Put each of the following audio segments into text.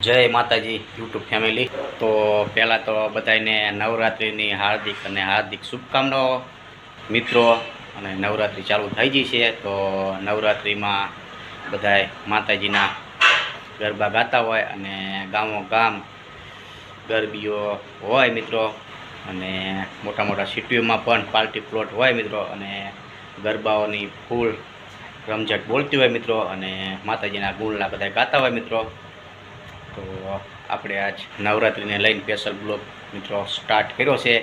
જય માતાજી YouTube family. તો પહેલાં તો બધાને નવરાત્રિની હાર્દિક શુભકામનાઓ મિત્રો। અને નવરાત્રિ ચાલુ થઈ ગઈ છે તો નવરાત્રિમાં બધાય માતાજીના ગરબા ગાતા હોય અને ગામો ગામ ગરબીઓ હોય મિત્રો। અને મોટા મોટા સિટીઓમાં પણ પાર્ટી પ્લોટ હોય મિત્રો અને ગરબાઓની ફૂલ રમઝટ બોલતી હોય મિત્રો અને માતાજીના ગુણલા બધા ગાતા હોય મિત્રો। તો આપણે આજ નવરાત્રિને લઈને સ્પેશિયલ બ્લોગ મિત્રો સ્ટાર્ટ કર્યો છે।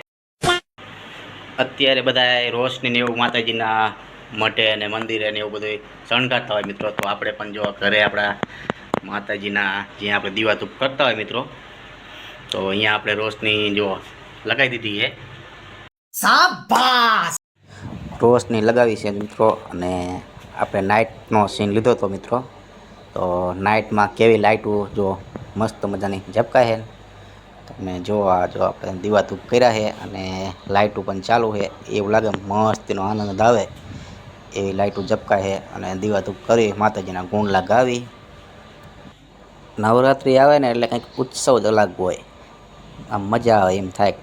અત્યારે બધા રોશની ને એવું માતાજીના મઠે અને મંદિરે ને એવું બધું શણગારતા હોય મિત્રો। તો આપણે પણ જો ઘરે આપણા માતાજીના જ્યાં આપણે દીવાધૂપ કરતા હોય મિત્રો, તો અહીંયા આપણે રોશની જો લગાવી દીધી છે। શાબાશ! રોશની લગાવી છે મિત્રો અને આપણે નાઇટનો સીન લીધો હતો મિત્રો। તો નાઇટમાં કેવી લાઇટો જો મસ્ત મજાની ઝબકાય છે। તમે જો આપણે દીવાધૂપ કર્યા છે અને લાઇટો પણ ચાલુ છે, એવું લાગે મસ્તીનો આનંદ આવે એવી લાઇટો ઝબકાય છે અને દીવાધૂપ કરી માતાજીના ગુણલા ગાવી। નવરાત્રિ આવે ને એટલે કંઈક ઉત્સવ જ અલગ હોય, આમ મજા આવે એમ થાય,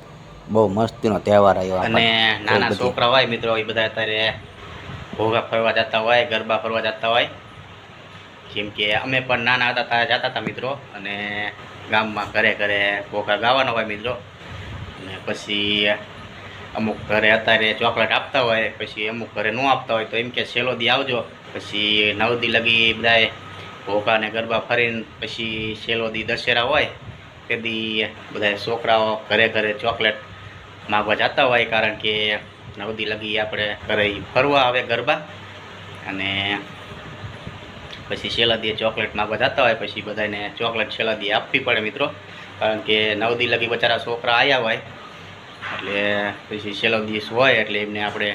બહુ મસ્તીનો તહેવાર આવ્યો। અને નાના છોકરા હોય મિત્રો એ બધા અત્યારે ભોગા ફરવા જતા હોય, ગરબા ફરવા જતા હોય। જેમ કે અમે પણ નાના હતા ત્યારે જતા હતા મિત્રો અને ગામમાં ઘરે ઘરે ભોગા ગાવાના હોય મિત્રો। અને પછી અમુક ઘરે અત્યારે ચોકલેટ આપતા હોય, પછી અમુક ઘરે ન આપતા હોય તો એમ કે છેલ્લો દી આવજો। પછી 9 દી લગી બધાએ ભોગાને ગરબા ફરીને પછી છેલ્લો દી દશેરા હોય તે દી બધા છોકરાઓ ઘરે ઘરે ચોકલેટ માગવા જતા હોય, કારણ કે 9 દી લગી આપણે ઘરે ફરવા આવે ગરબા અને પછી છેલ્લા દી ચોકલેટ માગવા જતા હોય, પછી બધાને ચોકલેટ છેલ્લા દી આપવી પડે મિત્રો, કારણ કે 9 દી લગી બચારા છોકરા આવ્યા હોય એટલે પછી છેલ્લો દિવસ હોય એટલે એમને આપણે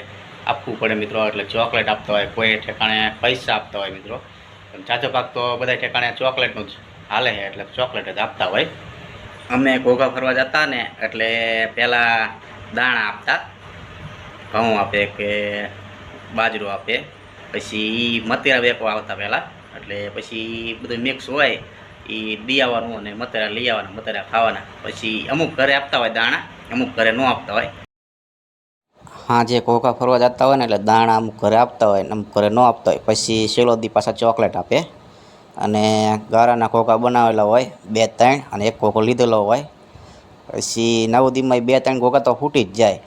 આપવું પડે મિત્રો। એટલે ચોકલેટ આપતા હોય, કોઈ ઠેકાણે પૈસા આપતા હોય મિત્રો, પણ જાજો ભાગ તો બધા ઠેકાણે ચોકલેટનું જ હાલે છે એટલે ચોકલેટ જ આપતા હોય। અમે ઘોઘા ફરવા જતા ને એટલે પહેલાં દાણા આપતા, ઘઉં આપે કે બાજરો આપે, પછી મતેરા વેચવા આવતા પહેલાં, એટલે પછી બધું મિક્સ હોય એ દી આવવાનું અને મતેરા લઈ આવવાના, મતેરા ખાવાના। પછી અમુક ઘરે આપતા હોય દાણા, અમુક ઘરે ન આપતા હોય। હા, જે ઘોઘા ફરવા જતા હોય ને એટલે દાણા અમુક ઘરે આપતા હોય ને અમુક ઘરે ન આપતા હોય। પછી છેલ્લો દી પાછા ચોકલેટ આપે અને ગારાના ઘોઘા બનાવેલા હોય 2-3 અને એક ઘોઘો લીધેલો હોય। પછી 9 દીમાં 2-3 ઘોઘા તો ફૂટી જ જાય,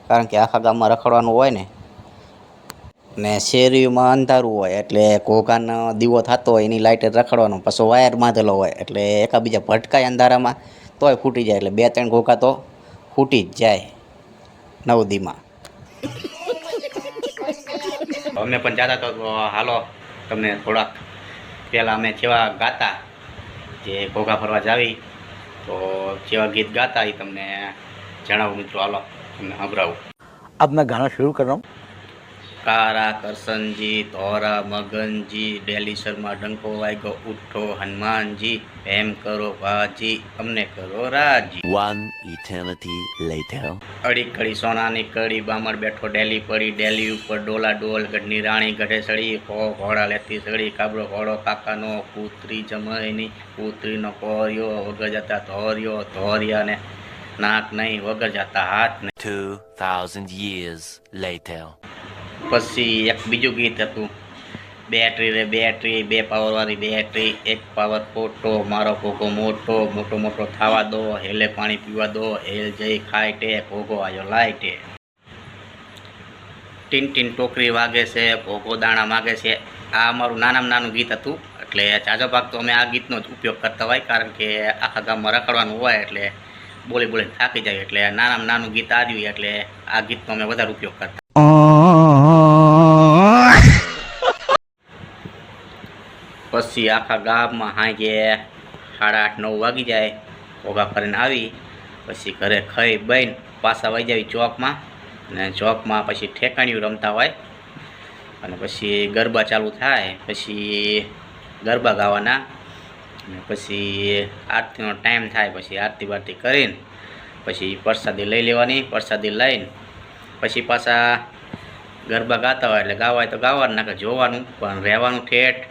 કારણ કે આખા ગામમાં રખડવાનું હોય ને શેરીમાં અંધારું હોય એટલે ઘોઘાનો દીવો થતો હોય એની લાઇટે રખડવાનો, પાછો વાયર બાંધેલો હોય એટલે એકાબીજા ભટકાય અંધારામાં તોય ફૂટી જાય, એટલે 2-3 ઘોઘા તો ફૂટી જ જાય 9 દીમાં। અમે પણ જતા તો હાલો તમને થોડાક પહેલાં અમે જેવા ગાતા, જે ઘોઘા ફરવા જાવી તો જેવા ગીત ગાતા એ તમને જણાવું મિત્રો, હાલો તમને સંભળાવું। अब मैं गाना शुरू कर रहा हूँ। कारा करसन जी, धोरा मगन जी, डेली शर्मा डंको वाइगो उठो हनुमान जी, एम करो बाजी अमने करो राजी। One eternity later. अड़ी कड़ी सोना नी कड़ी, बामण बैठो डेली पड़ी, डेली ऊपर डोला डोल, गढ़नी राणी गढ़े सड़ी, हो घोड़ा लेती सड़ी, काबरो घोड़ो काका नो, पुत्री जमयनी, पुत्री नो कोरियो, वगर जाता धोरियो, धोरिया ने नाक नहीं वगर जाता हाथ नहीं। 2000 years later. પછી એક બીજું ગીત હતું, બેટરી રે બેટરી, 2 પાવરવાળી બેટરી, 1 પાવર ખોટો, મારો ઘોઘો મોટો, મોટો મોટો થવા દો, હેલે પાણી પીવા દો, હેલ જઈ ખાઈટે, ઘોઘો આવ્યો લાઈટે। ટીન ટીન ટોકરી વાગે છે, ઘોઘો દાણા માગે છે। આ અમારું નાનામાં નાનું ગીત હતું, એટલે જાજો ભાગ તો અમે આ ગીતનો જ ઉપયોગ કરતા હોય, કારણ કે આખા ગામમાં રખડવાનું હોય એટલે બોલી બોલીને થાકી જાય, એટલે નાનામાં નાનું ગીત આવ્યું એટલે આ ગીતનો અમે વધારે ઉપયોગ કરતા। પછી આખા ગામમાં સાંજે 8:30-9 વાગી જાય, ઘોઘા ફરીને આવી પછી ઘરે ખાઈ બહીને પાછા વહી જાય ચોકમાં, અને ચોકમાં પછી ઠેકાણિયું રમતા હોય અને પછી ગરબા ચાલુ થાય, પછી ગરબા ગાવાના અને પછી આરતીનો ટાઈમ થાય, પછી આરતી બારતી કરીને પછી પ્રસાદી લઈ લેવાની, પ્રસાદી લઈને પછી પાછા ગરબા ગાતા હોય એટલે ગાવા હોય તો ગાવાનું, નાખે જોવાનું, પણ રહેવાનું ઠેઠ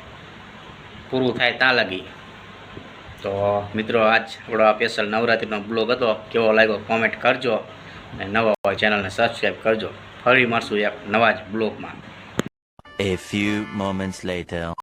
પૂરું થાય ત્યાં લગી। તો મિત્રો આજ આપણો આ સ્પેશિયલ નવરાત્રિનો બ્લોગ હતો. કેવો લાગ્યો કોમેન્ટ કરજો અને નવા હોય ચેનલને સબસ્ક્રાઈબ કરજો. ફરી મળશું એક નવા જ બ્લોગમાં. A few moments later.